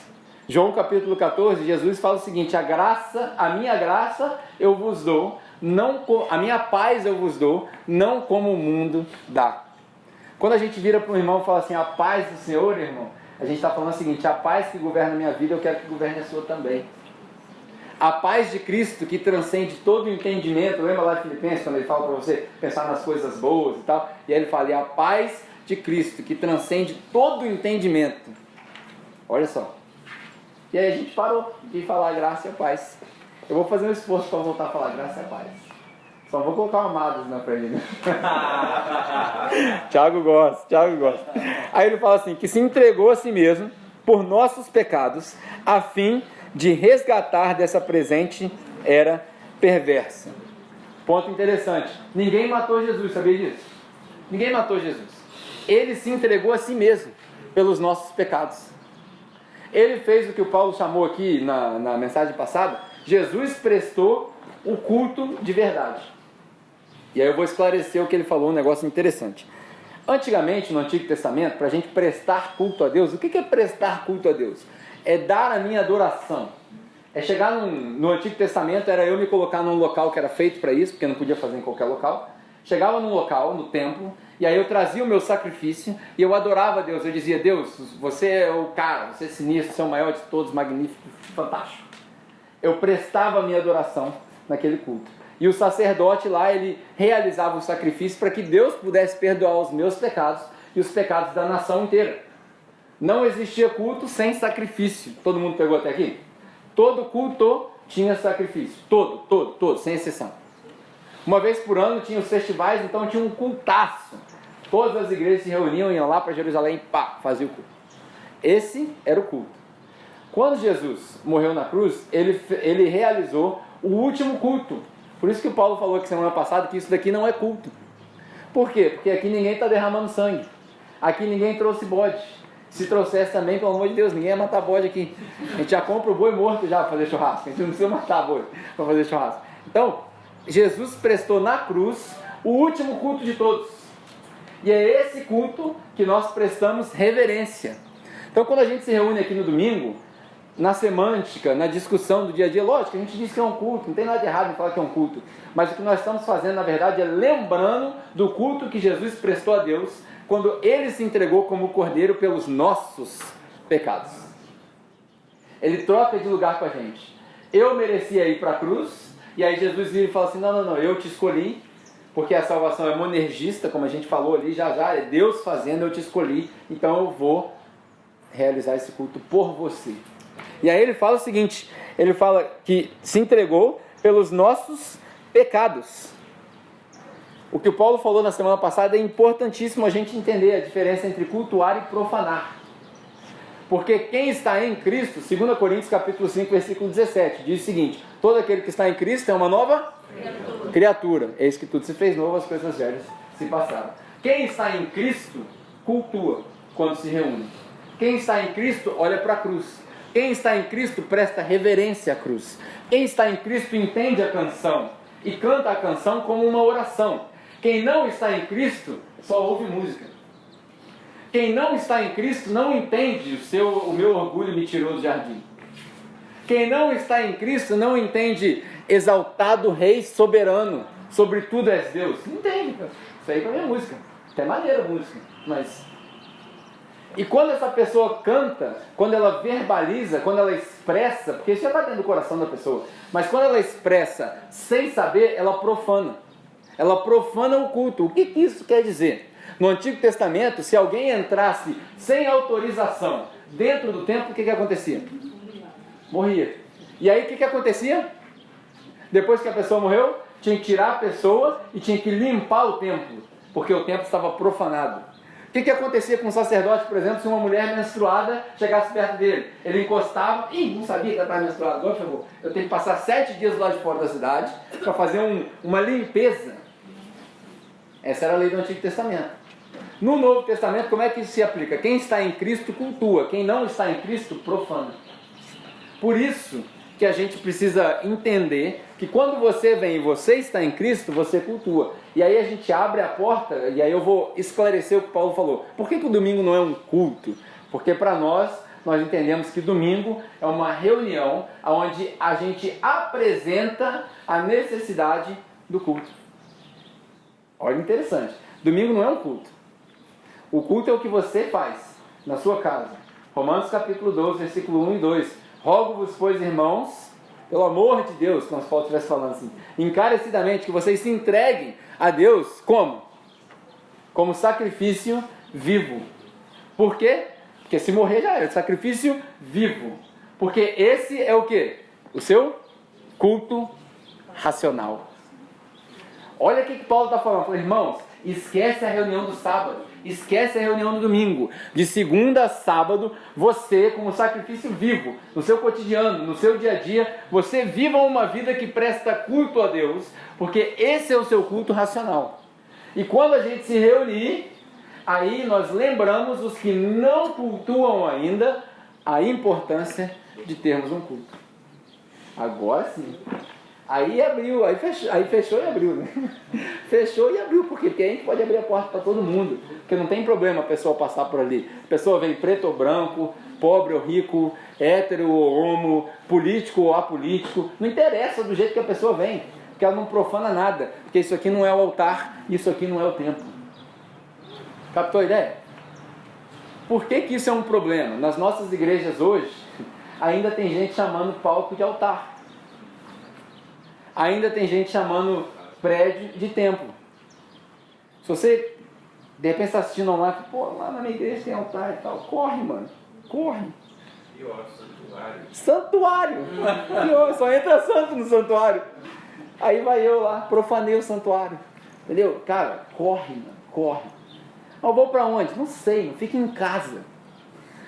João capítulo 14, Jesus fala o seguinte: a minha graça eu vos dou, a minha paz eu vos dou, não como o mundo dá. Quando a gente vira para um irmão e fala assim, a paz do Senhor, irmão, a gente está falando o seguinte: a paz que governa a minha vida, eu quero que governe a sua também. A paz de Cristo que transcende todo o entendimento. Lembra lá de Filipenses, quando ele fala para você pensar nas coisas boas e tal? E aí ele fala, e a paz de Cristo que transcende todo o entendimento. Olha só. E aí a gente parou de falar graça e a paz. Eu vou fazer um esforço para voltar a falar graça e a paz. Só vou colocar o Amados na frente. Né? Tiago gosta. Aí ele fala assim, que se entregou a si mesmo por nossos pecados, a fim de resgatar dessa presente era perversa. Ponto interessante. Ninguém matou Jesus, sabia disso? Ninguém matou Jesus. Ele se entregou a si mesmo pelos nossos pecados. Ele fez o que o Paulo chamou aqui na mensagem passada. Jesus prestou o culto de verdade. E aí eu vou esclarecer o que ele falou, um negócio interessante. Antigamente, no Antigo Testamento, para a gente prestar culto a Deus, o que é prestar culto a Deus? É dar a minha adoração. É chegar no Antigo Testamento, era eu me colocar num local que era feito para isso, porque não podia fazer em qualquer local. Chegava num local, no templo, e aí eu trazia o meu sacrifício e eu adorava a Deus. Eu dizia, Deus, você é o cara, você é sinistro, você é o maior de todos, magnífico, fantástico. Eu prestava a minha adoração naquele culto. E o sacerdote lá, ele realizava o sacrifício para que Deus pudesse perdoar os meus pecados e os pecados da nação inteira. Não existia culto sem sacrifício. Todo mundo pegou até aqui? Todo culto tinha sacrifício. Todo, sem exceção. Uma vez por ano tinha os festivais, então tinha um cultaço. Todas as igrejas se reuniam, iam lá para Jerusalém e faziam o culto. Esse era o culto. Quando Jesus morreu na cruz, ele realizou o último culto. Por isso que o Paulo falou que semana passada que isso daqui não é culto. Por quê? Porque aqui ninguém está derramando sangue. Aqui ninguém trouxe bode. Se trouxesse também, pelo amor de Deus, ninguém ia matar bode aqui. A gente já compra o boi morto já para fazer churrasco. A gente não precisa matar boi para fazer churrasco. Então, Jesus prestou na cruz o último culto de todos. E é esse culto que nós prestamos reverência. Então, quando a gente se reúne aqui no domingo, na semântica, na discussão do dia a dia, lógico, a gente diz que é um culto, não tem nada de errado em falar que é um culto, mas o que nós estamos fazendo, na verdade, é lembrando do culto que Jesus prestou a Deus quando Ele se entregou como cordeiro pelos nossos pecados. Ele troca de lugar com a gente. Eu merecia ir para a cruz, e aí Jesus vira e fala assim, não, eu te escolhi, porque a salvação é monergista, como a gente falou ali, já, é Deus fazendo, eu te escolhi, então eu vou realizar esse culto por você. E aí ele fala o seguinte, ele fala que se entregou pelos nossos pecados. O que o Paulo falou na semana passada é importantíssimo a gente entender a diferença entre cultuar e profanar. Porque quem está em Cristo, 2 Coríntios capítulo 5, versículo 17, diz o seguinte, todo aquele que está em Cristo é uma nova criatura. Eis que tudo se fez novo, as coisas velhas se passaram. Quem está em Cristo, cultua quando se reúne. Quem está em Cristo, olha para a cruz. Quem está em Cristo presta reverência à cruz. Quem está em Cristo entende a canção e canta a canção como uma oração. Quem não está em Cristo só ouve música. Quem não está em Cristo não entende o meu orgulho me tirou do jardim. Quem não está em Cristo não entende exaltado Rei soberano, sobre tudo és Deus. Não entende, isso aí para mim é música. Até maneira a música, mas... E quando essa pessoa canta, quando ela verbaliza, quando ela expressa, porque isso já está dentro do coração da pessoa, mas quando ela expressa sem saber, ela profana. Ela profana o culto. O que isso quer dizer? No Antigo Testamento, se alguém entrasse sem autorização dentro do templo, o que acontecia? Morria. E aí o que acontecia? Depois que a pessoa morreu, tinha que tirar a pessoa e tinha que limpar o templo, porque o templo estava profanado. O que acontecia com um sacerdote, por exemplo, se uma mulher menstruada chegasse perto dele? Ele encostava, não sabia que ela estava menstruada, agora ferrou. Eu tenho que passar 7 dias lá de fora da cidade para fazer uma limpeza. Essa era a lei do Antigo Testamento. No Novo Testamento, como é que isso se aplica? Quem está em Cristo cultua, quem não está em Cristo profana. Por isso que a gente precisa entender que quando você vem e você está em Cristo, você cultua. E aí a gente abre a porta, e aí eu vou esclarecer o que Paulo falou. Por que o domingo não é um culto? Porque para nós entendemos que domingo é uma reunião onde a gente apresenta a necessidade do culto. Olha, interessante. Domingo não é um culto. O culto é o que você faz na sua casa. Romanos capítulo 12, versículo 1 e 2. Rogo-vos, pois, irmãos, pelo amor de Deus, como se Paulo estivesse falando assim, encarecidamente, que vocês se entreguem a Deus, como? Como sacrifício vivo. Por quê? Porque se morrer já era, sacrifício vivo. Porque esse é o quê? O seu culto racional. Olha o que Paulo está falando. Fala, irmãos, esquece a reunião do sábado, esquece a reunião do domingo. De segunda a sábado, você, como sacrifício vivo, no seu cotidiano, no seu dia a dia, você viva uma vida que presta culto a Deus, porque esse é o seu culto racional. E quando a gente se reunir, aí nós lembramos os que não cultuam ainda a importância de termos um culto. Agora sim. Aí abriu, aí fechou e abriu, né? Fechou e abriu, porque a gente pode abrir a porta para todo mundo, porque não tem problema a pessoa passar por ali. A pessoa vem preto ou branco, pobre ou rico, hétero ou homo, político ou apolítico, não interessa do jeito que a pessoa vem, porque ela não profana nada, porque isso aqui não é o altar, isso aqui não é o templo. Captou a ideia? Por que isso é um problema? Nas nossas igrejas hoje, ainda tem gente chamando palco de altar. Ainda tem gente chamando prédio de templo. Se você, de repente, está assistindo online, pô, lá na minha igreja tem altar e tal. Corre, mano. Corre. Pior, santuário. Santuário. Pior, só entra santo no santuário. Aí vai eu lá, profanei o santuário. Entendeu? Cara, corre, mano. Corre. Eu vou para onde? Não sei, fica em casa.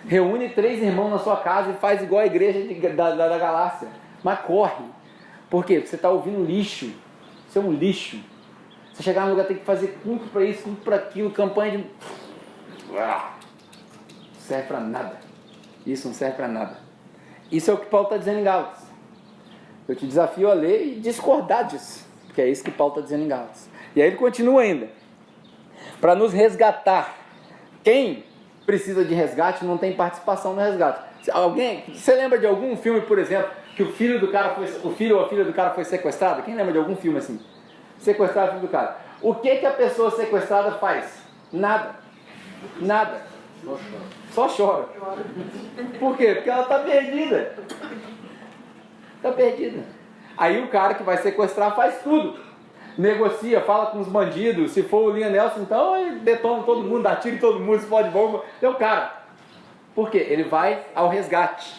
Reúne 3 irmãos na sua casa e faz igual a igreja da Galácia. Mas corre. Por quê? Porque você está ouvindo lixo. Você é um lixo. Você chegar no lugar tem que fazer culto para isso, culto para aquilo, campanha de... Não serve para nada. Isso não serve para nada. Isso é o que Paulo está dizendo em Gálatas. Eu te desafio a ler e discordar disso, porque é isso que Paulo está dizendo em Gálatas. E aí ele continua ainda. Para nos resgatar. Quem precisa de resgate não tem participação no resgate. Você lembra de algum filme, por exemplo, que o filho ou a filha do cara foi sequestrado? Quem lembra de algum filme assim? Sequestrar o filho do cara. O que a pessoa sequestrada faz? Nada. Nada. Só chora. Por quê? Porque ela está perdida. Está perdida. Aí o cara que vai sequestrar faz tudo. Negocia, fala com os bandidos. Se for o Liam Nelson, então ele detona todo mundo, dá tiro em todo mundo, explode bomba. É o cara. Por quê? Ele vai ao resgate.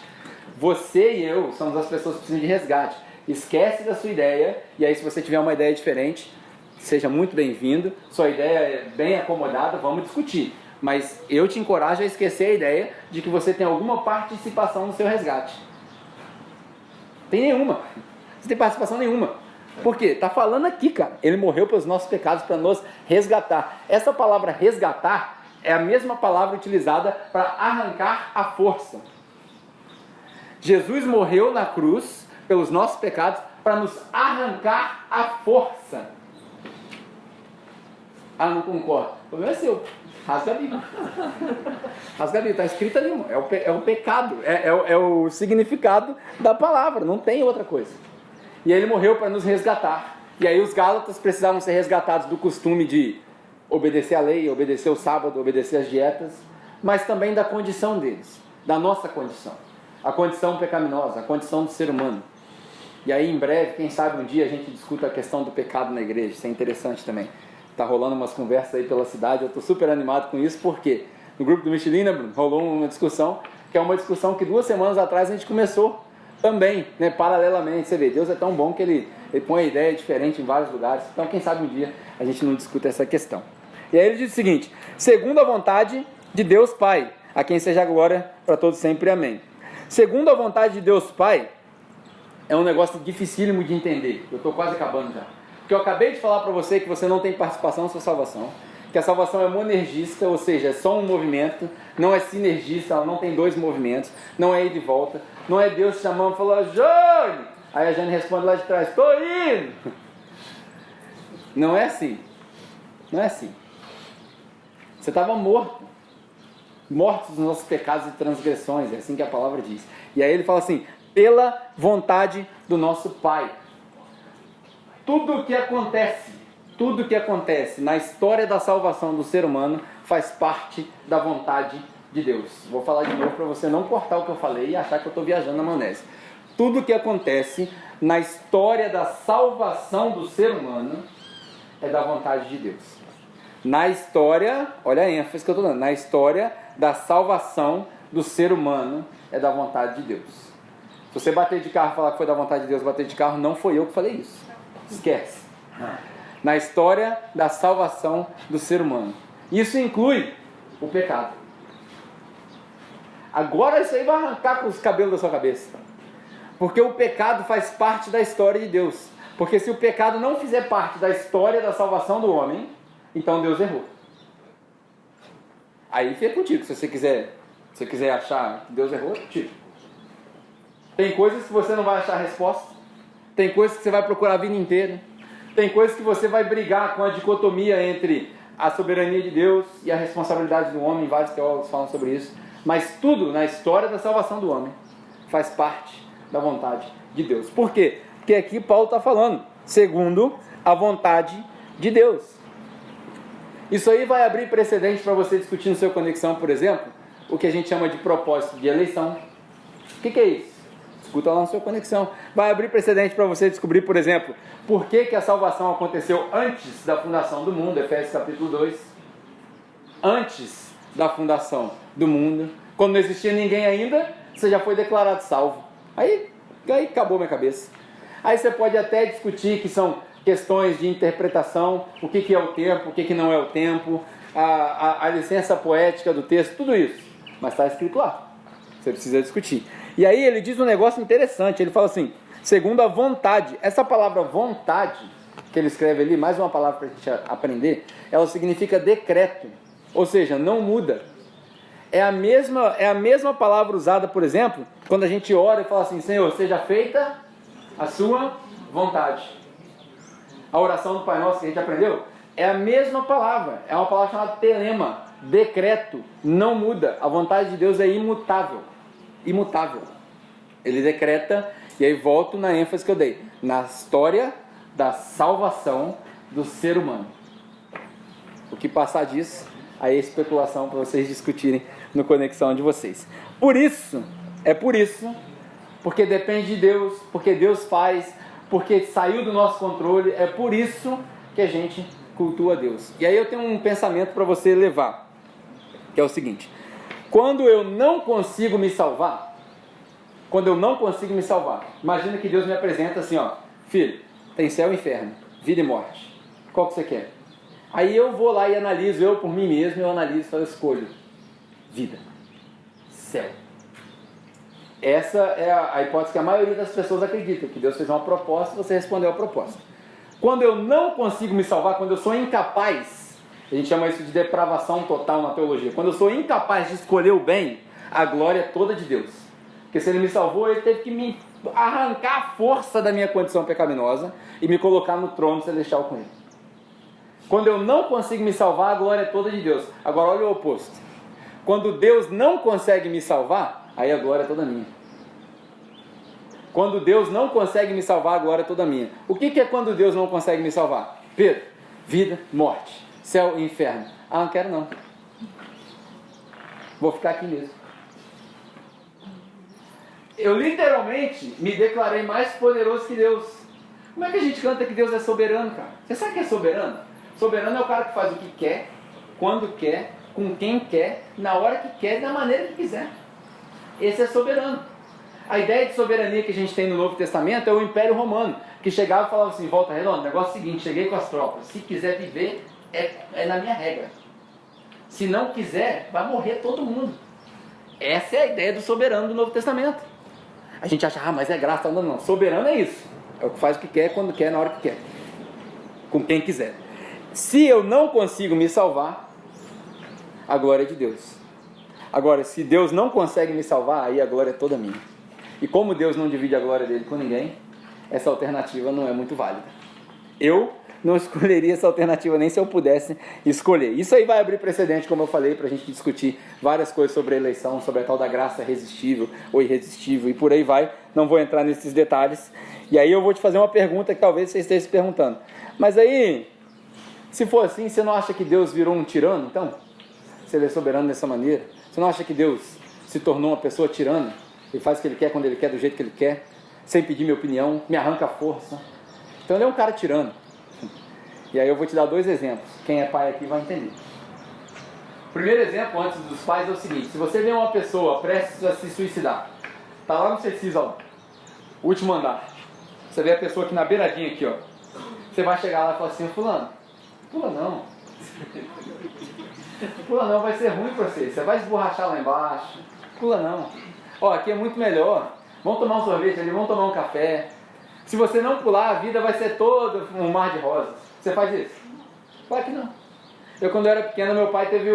Você e eu somos as pessoas que precisam de resgate. Esquece da sua ideia. E aí, se você tiver uma ideia diferente, seja muito bem-vindo. Sua ideia é bem acomodada, vamos discutir. Mas eu te encorajo a esquecer a ideia de que você tem alguma participação no seu resgate. Tem nenhuma. Você tem participação nenhuma. Por quê? Está falando aqui, cara. Ele morreu pelos nossos pecados para nos resgatar. Essa palavra resgatar é a mesma palavra utilizada para arrancar a força. Jesus morreu na cruz pelos nossos pecados para nos arrancar a força. Ah, não concordo. O problema é seu. Rasga a Bíblia. Rasga a Bíblia. Está escrito ali. É o pecado. É o significado da palavra. Não tem outra coisa. E aí ele morreu para nos resgatar. E aí os Gálatas precisavam ser resgatados do costume de obedecer a lei, obedecer o sábado, obedecer as dietas, mas também da condição deles, da nossa condição. A condição pecaminosa, a condição do ser humano. E aí em breve, quem sabe um dia a gente discuta a questão do pecado na igreja. Isso é interessante também. Está rolando umas conversas aí pela cidade, eu estou super animado com isso, porque no grupo do Michelin, né, Bruno, rolou uma discussão, que é uma discussão que 2 semanas atrás a gente começou também, né, paralelamente. Você vê, Deus é tão bom que ele põe a ideia diferente em vários lugares. Então quem sabe um dia a gente não discuta essa questão. E aí ele diz o seguinte: segundo a vontade de Deus Pai, a quem seja a glória para todos sempre, amém. Segundo a vontade de Deus Pai, é um negócio dificílimo de entender. Eu estou quase acabando já. Porque eu acabei de falar para você que você não tem participação na sua salvação, que a salvação é monergista, ou seja, é só um movimento, não é sinergista, ela não tem 2 movimentos, não é ir de volta, não é Deus te chamando e falando, Jane! Aí a Jane responde lá de trás, estou indo! Não é assim. Não é assim. Você estava morto. Mortos dos nossos pecados e transgressões, é assim que a palavra diz. E aí ele fala assim, pela vontade do nosso Pai. Tudo o que acontece na história da salvação do ser humano faz parte da vontade de Deus. Vou falar de novo para você não cortar o que eu falei e achar que eu estou viajando na maionese. Tudo o que acontece na história da salvação do ser humano é da vontade de Deus. Na história, olha a ênfase que eu estou dando, na história da salvação do ser humano é da vontade de Deus. Se você bater de carro e falar que foi da vontade de Deus bater de carro, não foi eu que falei isso. Esquece. Na história da salvação do ser humano. Isso inclui o pecado. Agora isso aí vai arrancar com os cabelos da sua cabeça. Porque o pecado faz parte da história de Deus. Porque se o pecado não fizer parte da história da salvação do homem, então Deus errou. Aí fica contigo. Se você quiser achar que Deus errou, é contigo. Tem coisas que você não vai achar resposta. Tem coisas que você vai procurar a vida inteira. Tem coisas que você vai brigar com a dicotomia entre a soberania de Deus e a responsabilidade do homem. Vários teólogos falam sobre isso. Mas tudo na história da salvação do homem faz parte da vontade de Deus. Por quê? Porque aqui Paulo está falando, segundo a vontade de Deus. Isso aí vai abrir precedente para você discutir no seu Conexão, por exemplo, o que a gente chama de propósito de eleição. O que é isso? Escuta lá no seu Conexão. Vai abrir precedente para você descobrir, por exemplo, por que a salvação aconteceu antes da fundação do mundo, Efésios capítulo 2. Antes da fundação do mundo, quando não existia ninguém ainda, você já foi declarado salvo. Aí acabou minha cabeça. Aí você pode até discutir que são questões de interpretação, o que é o tempo, o que não é o tempo, a licença poética do texto, tudo isso. mas está escrito lá. Você precisa discutir. E aí ele diz um negócio interessante, ele fala assim, segundo a vontade. Essa palavra vontade, que ele escreve ali, mais uma palavra para a gente aprender, ela significa decreto, ou seja, não muda. É a mesma palavra usada, por exemplo, quando a gente ora e fala assim, Senhor, seja feita a sua vontade. A oração do Pai Nosso que a gente aprendeu é a mesma palavra, é uma palavra chamada telema, decreto, não muda. A vontade de Deus é imutável, imutável. Ele decreta, e aí volto na ênfase que eu dei, na história da salvação do ser humano. O que passar disso, aí é especulação para vocês discutirem no Conexão de vocês. Por isso, porque depende de Deus, porque Deus faz, porque saiu do nosso controle, é por isso que a gente cultua Deus. E aí eu tenho um pensamento para você levar, que é o seguinte: quando eu não consigo me salvar, imagina que Deus me apresenta assim, ó, filho, tem céu e inferno, vida e morte, qual que você quer? Aí eu vou lá e analiso, eu por mim mesmo, eu analiso, eu escolho vida, céu. Essa é a hipótese que a maioria das pessoas acredita, que Deus fez uma proposta e você respondeu a proposta. Quando eu não consigo me salvar, quando eu sou incapaz, a gente chama isso de depravação total na teologia, quando eu sou incapaz de escolher o bem, a glória é toda de Deus. Porque se Ele me salvou, Ele teve que me arrancar a força da minha condição pecaminosa e me colocar no trono celestial com Ele. Quando eu não consigo me salvar, a glória é toda de Deus. Agora olha o oposto. Quando Deus não consegue me salvar, aí a glória é toda minha. Quando Deus não consegue me salvar, a glória é toda minha. O que é quando Deus não consegue me salvar? Pedro, vida, morte, céu e inferno. Ah, não quero não. Vou ficar aqui mesmo. Eu literalmente me declarei mais poderoso que Deus. Como é que a gente canta que Deus é soberano, cara? Você sabe o que é soberano? Soberano é o cara que faz o que quer, quando quer, com quem quer, na hora que quer, da maneira que quiser. Esse é soberano. A ideia de soberania que a gente tem no Novo Testamento é o Império Romano, que chegava e falava assim, Volta Redonda, negócio é o seguinte, cheguei com as tropas, se quiser viver, é na minha regra. Se não quiser, vai morrer todo mundo. Essa é a ideia do soberano do Novo Testamento. A gente acha, mas é graça, não. Soberano é isso. É o que faz o que quer, quando quer, na hora que quer. Com quem quiser. Se eu não consigo me salvar, a glória é de Deus. Agora, se Deus não consegue me salvar, aí a glória é toda minha. E como Deus não divide a glória dele com ninguém, essa alternativa não é muito válida. Eu não escolheria essa alternativa nem se eu pudesse escolher. Isso aí vai abrir precedente, como eu falei, para a gente discutir várias coisas sobre a eleição, sobre a tal da graça resistível ou irresistível, e por aí vai. Não vou entrar nesses detalhes. E aí eu vou te fazer uma pergunta que talvez você esteja se perguntando. Mas aí, se for assim, você não acha que Deus virou um tirano, então? Se ele é soberano dessa maneira? Você não acha que Deus se tornou uma pessoa tirana? Ele faz o que ele quer, quando ele quer, do jeito que ele quer, sem pedir minha opinião, me arranca a força. Então ele é um cara tirano. E aí eu vou te dar 2 exemplos. Quem é pai aqui vai entender. O primeiro exemplo, antes dos pais, é o seguinte. Se você vê uma pessoa prestes a se suicidar, tá lá no C6, ó, último andar. Você vê a pessoa aqui na beiradinha aqui, ó. Você vai chegar lá e falar assim, fulano, pula não. Pula não, vai ser ruim pra você. Você vai esborrachar lá embaixo. Pula não. Ó, aqui é muito melhor. Vamos tomar um sorvete ali, vamos tomar um café. Se você não pular, a vida vai ser toda um mar de rosas. Você faz isso? Claro que não. Eu, quando eu era pequeno, meu pai teve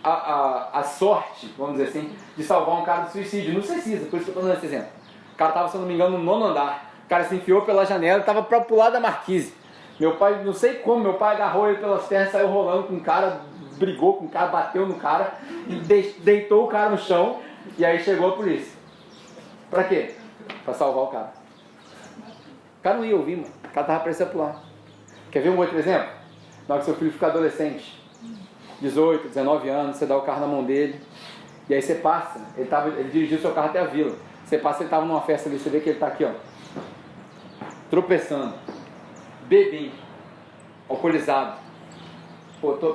a sorte, vamos dizer assim, de salvar um cara do suicídio. Não precisa, por isso que eu estou dando esse exemplo. O cara estava, se eu não me engano, no 9º andar. O cara se enfiou pela janela e estava para pular da marquise. Meu pai, não sei como, meu pai agarrou ele pelas pernas, saiu rolando com o cara, brigou com o cara, bateu no cara e deitou o cara no chão. E aí chegou a polícia. Pra quê? Pra salvar o cara. O cara não ia ouvir, mano. O cara tava prestes a pular. Quer ver um outro exemplo? Na hora que seu filho fica adolescente, 18, 19 anos, você dá o carro na mão dele, e aí você passa, ele dirigiu o seu carro até a vila. Você passa, ele tava numa festa ali, você vê que ele tá aqui, ó, tropeçando, bebinho, alcoolizado.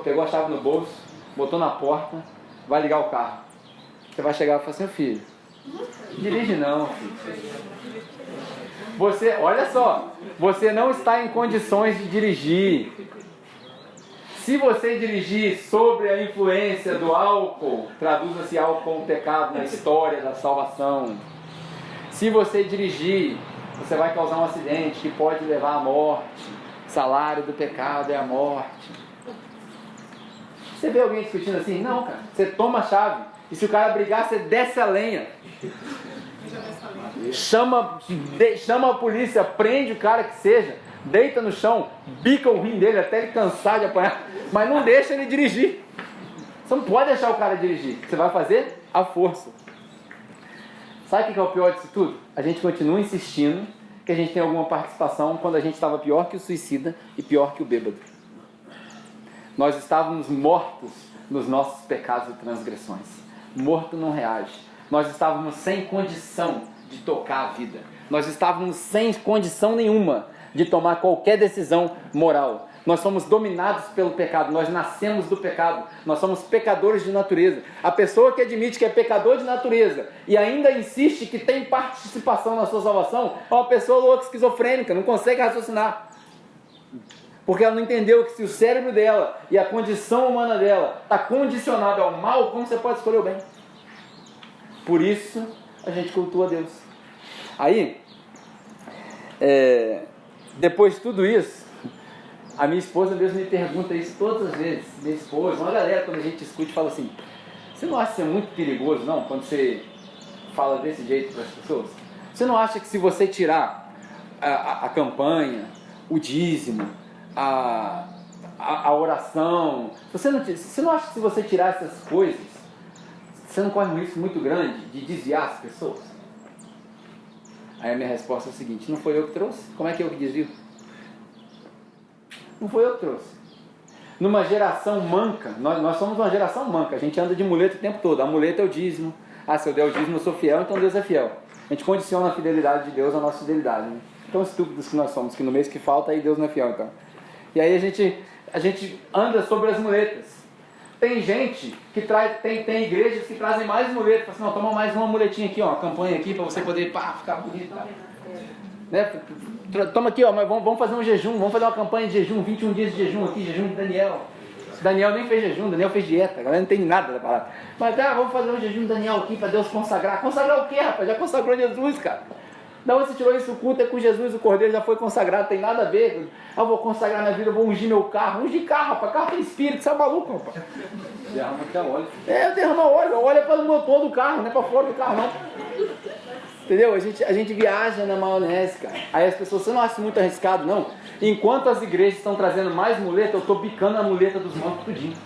Pegou a chave no bolso, botou na porta, vai ligar o carro. Você vai chegar e falar assim, filho, dirige não, filho. Olha só, você não está em condições de dirigir. Se você dirigir sobre a influência do álcool, traduza-se álcool como pecado na história da salvação. Se você dirigir, você vai causar um acidente que pode levar à morte. O salário do pecado é a morte. Você vê alguém discutindo assim? Não, cara. Você toma a chave e se o cara brigar, você desce a lenha. Chama a polícia, prende o cara que seja, deita no chão, bica o rim dele até ele cansar de apanhar, mas não deixa ele dirigir. Você não pode deixar o cara dirigir. Você vai fazer a força. Sabe o que é o pior disso tudo? A gente continua insistindo que a gente tem alguma participação quando a gente estava pior que o suicida e pior que o bêbado. Nós estávamos mortos nos nossos pecados e transgressões. Morto não reage. Nós estávamos sem condição de tocar a vida. Nós estávamos sem condição nenhuma de tomar qualquer decisão moral. Nós somos dominados pelo pecado, nós nascemos do pecado, nós somos pecadores de natureza. A pessoa que admite que é pecador de natureza e ainda insiste que tem participação na sua salvação é uma pessoa louca, esquizofrênica, não consegue raciocinar. Porque ela não entendeu que se o cérebro dela e a condição humana dela está condicionado ao mal, como você pode escolher o bem? Por isso a gente cultua a Deus. Aí, depois de tudo isso, a minha esposa mesmo me pergunta isso todas as vezes. Minha esposa, uma galera, quando a gente discute, fala assim: você não acha que isso é muito perigoso, não? Quando você fala desse jeito para as pessoas? Você não acha que se você tirar a campanha, o dízimo, a oração, você não acha que se você tirar essas coisas, você não corre um risco muito grande de desviar as pessoas? Aí a minha resposta é a seguinte: não foi eu que trouxe? Como é que eu que desvio? Não foi eu que trouxe. Numa geração manca, nós somos uma geração manca, a gente anda de muleta o tempo todo. A muleta é o dízimo. Se eu der o dízimo eu sou fiel, então Deus é fiel. A gente condiciona a fidelidade de Deus à nossa fidelidade, né? Tão estúpidos que nós somos, que no mês que falta aí Deus não é fiel, então. E aí a gente anda sobre as muletas. Tem gente que tem igrejas que trazem mais muletas. Fala assim: não, toma mais uma muletinha aqui, ó, uma campanha aqui para você poder ficar bonito. Né? Toma aqui, ó, mas vamos fazer um jejum, vamos fazer uma campanha de jejum, 21 dias de jejum aqui, jejum de Daniel. Daniel nem fez jejum, Daniel fez dieta, a galera não tem nada da palavra. Mas vamos fazer um jejum de Daniel aqui para Deus consagrar. Consagrar o quê, rapaz? Já consagrou Jesus, cara. Da onde você tirou isso? O culto é com Jesus, o Cordeiro já foi consagrado, tem nada a ver. Eu vou consagrar minha vida, eu vou ungir meu carro. Ungir carro, rapaz, carro tem espírito, você é maluco, rapaz. Derrama até óleo. Eu derramo óleo, óleo é para o motor do carro, não é para fora do carro, não. Entendeu? A gente viaja na maionese, cara. Aí as pessoas, você não acha muito arriscado, não? Enquanto as igrejas estão trazendo mais muleta, eu estou bicando a muleta dos mancos tudinho.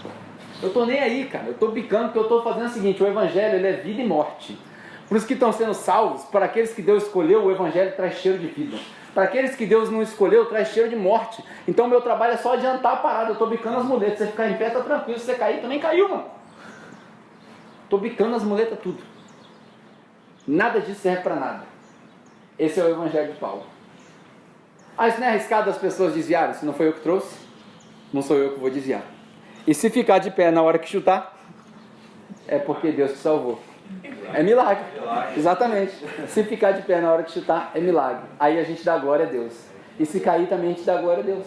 Eu estou nem aí, cara. Eu estou bicando porque eu estou fazendo o seguinte: o evangelho, ele é vida e morte. Para os que estão sendo salvos, para aqueles que Deus escolheu, o evangelho traz cheiro de vida. Para aqueles que Deus não escolheu, traz cheiro de morte. Então meu trabalho é só adiantar a parada. Eu estou bicando as muletas. Se você ficar em pé, tá tranquilo. Se você cair, também caiu, mano. Estou bicando as muletas tudo. Nada disso serve para nada. Esse é o evangelho de Paulo. Isso não é arriscado as pessoas desviarem? Se não foi eu que trouxe, não sou eu que vou desviar. E se ficar de pé na hora que chutar, é porque Deus te salvou. É milagre. Exatamente. Se ficar de pé na hora que chutar, é milagre. Aí a gente dá glória a Deus. E se cair também a gente dá glória a Deus.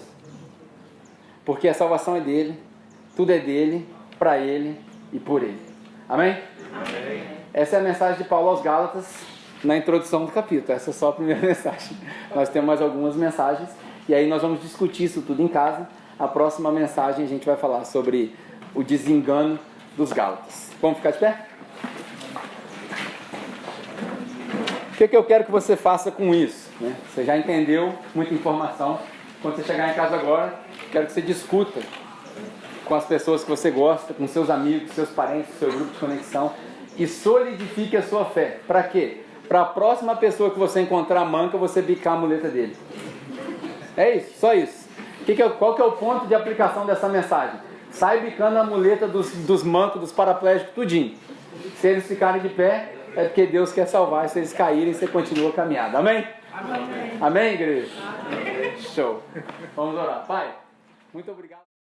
Porque a salvação é dele, tudo é dele, para ele e por ele. Amém? Amém. Essa é a mensagem de Paulo aos Gálatas na introdução do capítulo. Essa é só a primeira mensagem. Nós temos mais algumas mensagens e aí nós vamos discutir isso tudo em casa. A próxima mensagem a gente vai falar sobre o desengano dos Gálatas. Vamos ficar de pé? O que eu quero que você faça com isso? Né? Você já entendeu muita informação. Quando você chegar em casa agora, quero que você discuta com as pessoas que você gosta, com seus amigos, seus parentes, seu grupo de conexão, e solidifique a sua fé. Para quê? Para a próxima pessoa que você encontrar manca, você bicar a muleta dele. É isso, só isso. Qual que é o ponto de aplicação dessa mensagem? Sai bicando a muleta dos mancos, dos paraplégicos, tudinho. Se eles ficarem de pé, é porque Deus quer salvar. Se eles caírem, você continua a caminhada. Amém? Amém, igreja? Amém. Show. Vamos orar. Pai, muito obrigado.